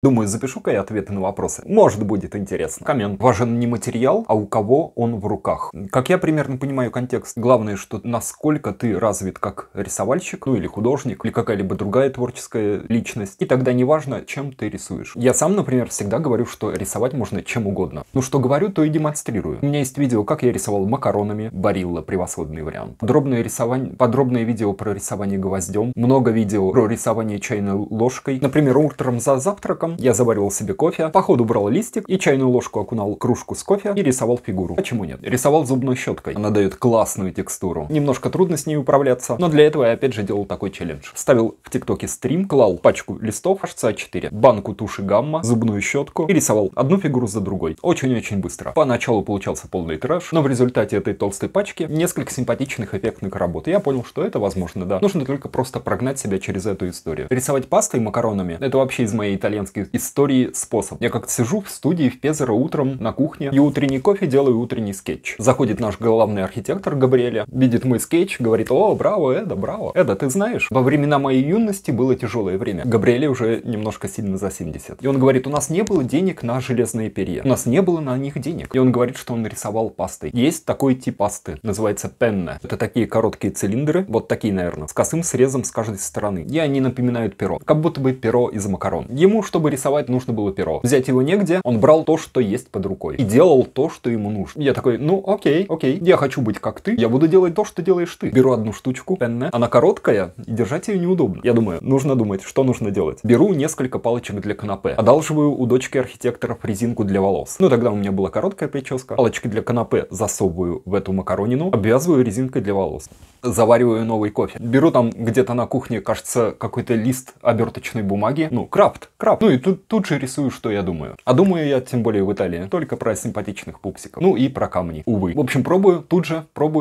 Думаю, запишу-ка я ответы на вопросы. Может, будет интересно. Коммент. Важен не материал, а у кого он в руках. Как я примерно понимаю контекст, главное, что насколько ты развит как рисовальщик, ну или художник, или какая-либо другая творческая личность. И тогда не важно, чем ты рисуешь. Я сам, например, всегда говорю, что рисовать можно чем угодно. Ну что говорю, то и демонстрирую. У меня есть видео, как я рисовал макаронами. Барилла, превосходный вариант. Подробное видео про рисование гвоздем. Много видео про рисование чайной ложкой. Например, утром за завтраком я заваривал себе кофе, по ходу брал листик и чайную ложку окунал в кружку с кофе и рисовал фигуру. Почему нет? Рисовал зубной щеткой. Она дает классную текстуру. Немножко трудно с ней управляться, но для этого я опять же делал такой челлендж. Ставил в ТикТоке стрим, клал пачку листов HC4, банку туши гамма, зубную щетку и рисовал одну фигуру за другой. Очень-очень быстро. Поначалу получался полный трэш, но в результате этой толстой пачки несколько симпатичных эффектных работ. И я понял, что это возможно, да. Нужно только просто прогнать себя через эту историю. Рисовать пастой макаронами — это вообще из моей итальянской истории способ. Я как-то сижу в студии в Пезаро утром на кухне, и утренний кофе, делаю утренний скетч. Заходит наш главный архитектор Габриэля, видит мой скетч, говорит: о, браво, Эда, браво. Эда, ты знаешь, во времена моей юности было тяжелое время. Габриэле уже немножко сильно за 70. И он говорит: у нас не было денег на железные перья. У нас не было на них денег. И он говорит, что он рисовал пастой. Есть такой тип пасты, называется пенне. Это такие короткие цилиндры, вот такие, наверное, с косым срезом с каждой стороны. И они напоминают перо. Как будто бы перо из макарон. Ему, чтобы рисовать, нужно было перо. Взять его негде, он брал то, что есть под рукой. И делал то, что ему нужно. Я такой: ну окей, я хочу быть как ты, я буду делать то, что делаешь ты. Беру одну штучку, пенне, она короткая, и держать ее неудобно. Я думаю, нужно думать, что нужно делать. Беру несколько палочек для канапе. Одалживаю у дочки архитекторов резинку для волос. Ну тогда у меня была короткая прическа. Палочки для канапе засовываю в эту макаронину, обвязываю резинкой для волос. Завариваю новый кофе. Беру там где-то на кухне, кажется, какой-то лист оберточной бумаги. Ну, крафт. Ну и тут же рисую, что я думаю. А думаю я, тем более в Италии, только про симпатичных пупсиков. Ну и про камни, увы. В общем, пробую,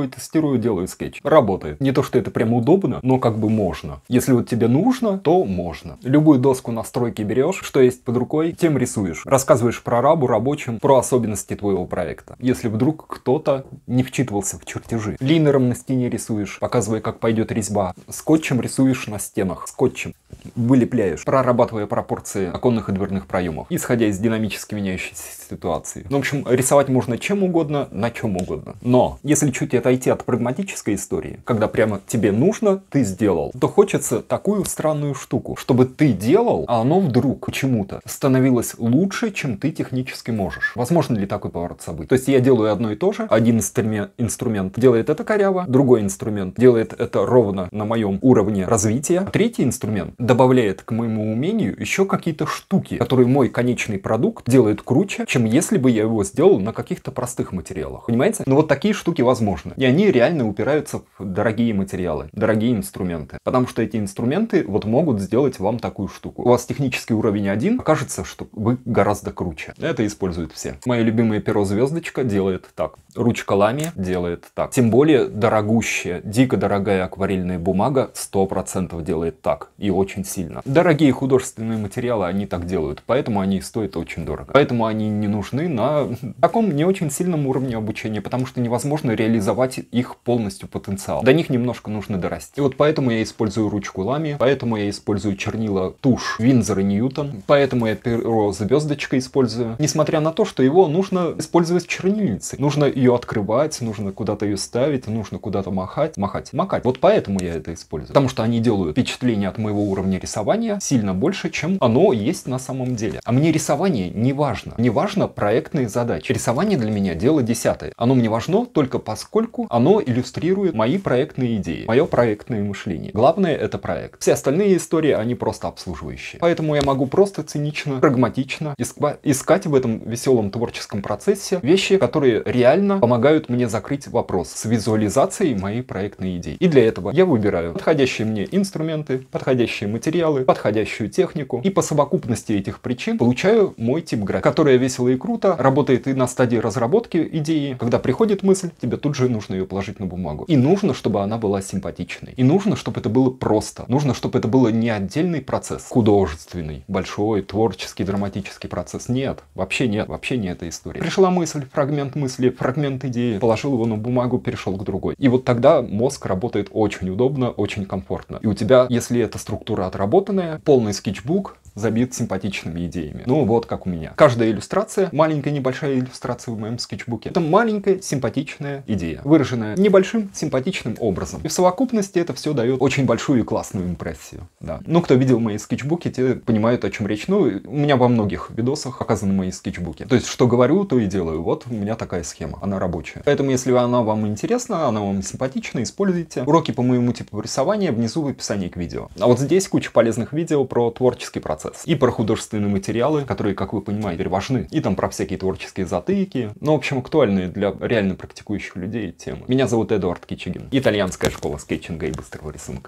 тестирую, делаю скетч. Работает. Не то, что это прям удобно, но как бы можно. Если вот тебе нужно, то можно. Любую доску настройки берешь, что есть под рукой, тем рисуешь. Рассказываешь про рабочим, про особенности твоего проекта. Если вдруг кто-то не вчитывался в чертежи. Линером на стене рисуешь, показывая, как пойдет резьба. Скотчем рисуешь на стенах. Скотчем вылепляешь, прорабатывая пропорции оконных и дверных проемов, исходя из динамически меняющейся ситуации. Ну, в общем, рисовать можно чем угодно, на чем угодно. Но, если чуть отойти от прагматической истории, когда прямо тебе нужно, ты сделал, то хочется такую странную штуку, чтобы ты делал, а оно вдруг почему-то становилось лучше, чем ты технически можешь. Возможно ли такой поворот событий? То есть я делаю одно и то же, один инструмент делает это коряво, другой инструмент делает это ровно на моем уровне развития, а третий инструмент добавляет к моему умению еще какие-то штуки, которые мой конечный продукт делает круче, чем если бы я его сделал на каких-то простых материалах. Понимаете? Но вот такие штуки возможны. И они реально упираются в дорогие материалы, дорогие инструменты. Потому что эти инструменты вот могут сделать вам такую штуку. У вас технический уровень 1, окажется, что вы гораздо круче. Это используют все. Мое любимое перо звездочка делает так. Ручка лами делает так. Тем более дорогущая, дико дорогая акварельная бумага 100% делает так. И очень сильно. Дорогие художественные материалы, они так делают. Поэтому они стоят очень дорого. Поэтому они не нужны на таком не очень сильном уровне обучения. Потому что невозможно реализовать их полностью потенциал. До них немножко нужно дорасти. И вот поэтому я использую ручку лами. Поэтому я использую чернила тушь Винзор и Ньютон. Поэтому я перо звездочка использую. Несмотря на то, что его нужно использовать чернильницей. Нужно ее открывать, нужно куда-то ее ставить, нужно куда-то макать. Вот поэтому я это использую. Потому что они делают впечатление от моего уровня рисования сильно больше, чем оно есть на самом деле. А мне рисование не важно. Не важно проектные задачи. Рисование для меня дело десятое. Оно мне важно только поскольку оно иллюстрирует мои проектные идеи, мое проектное мышление. Главное — это проект. Все остальные истории, они просто обслуживающие. Поэтому я могу просто цинично, прагматично искать в этом веселом творческом процессе вещи, которые реально помогают мне закрыть вопрос с визуализацией моей проектной идеи. И для этого я выбираю подходящие мне инструменты, подходящие материалы, подходящую технику. И по совокупности этих причин получаю мой тип графики, которая весело и круто работает и на стадии разработки идеи. Когда приходит мысль, тебе тут же нужно ее положить на бумагу. И нужно, чтобы она была симпатичной. И нужно, чтобы это было просто. Нужно, чтобы это было не отдельный процесс, художественный, большой, творческий, драматический процесс. Нет, вообще нет, вообще не эта история. Пришла мысль, мысли, фрагмент идеи, положил его на бумагу, перешел к другой. И вот тогда мозг работает очень удобно, очень комфортно. И у тебя, если эта структура отработанная, полный скетчбук, забит симпатичными идеями. Ну вот как у меня. Каждая иллюстрация, маленькая небольшая иллюстрация в моем скетчбуке, это маленькая симпатичная идея, выраженная небольшим симпатичным образом. И в совокупности это все дает очень большую и классную импрессию. Да. Ну, кто видел мои скетчбуки, те понимают, о чем речь. Ну, у меня во многих видосах показаны мои скетчбуки. То есть, что говорю, то и делаю. Вот у меня такая схема, она рабочая. Поэтому, если она вам интересна, она вам симпатична, используйте. Уроки по моему типу рисования внизу в описании к видео. А вот здесь куча полезных видео про творческий процесс. И про художественные материалы, которые, как вы понимаете, важны. И там про всякие творческие затыки. Ну, в общем, актуальные для реально практикующих людей темы. Меня зовут Эдуард Кичигин. Итальянская школа скетчинга и быстрого рисунка.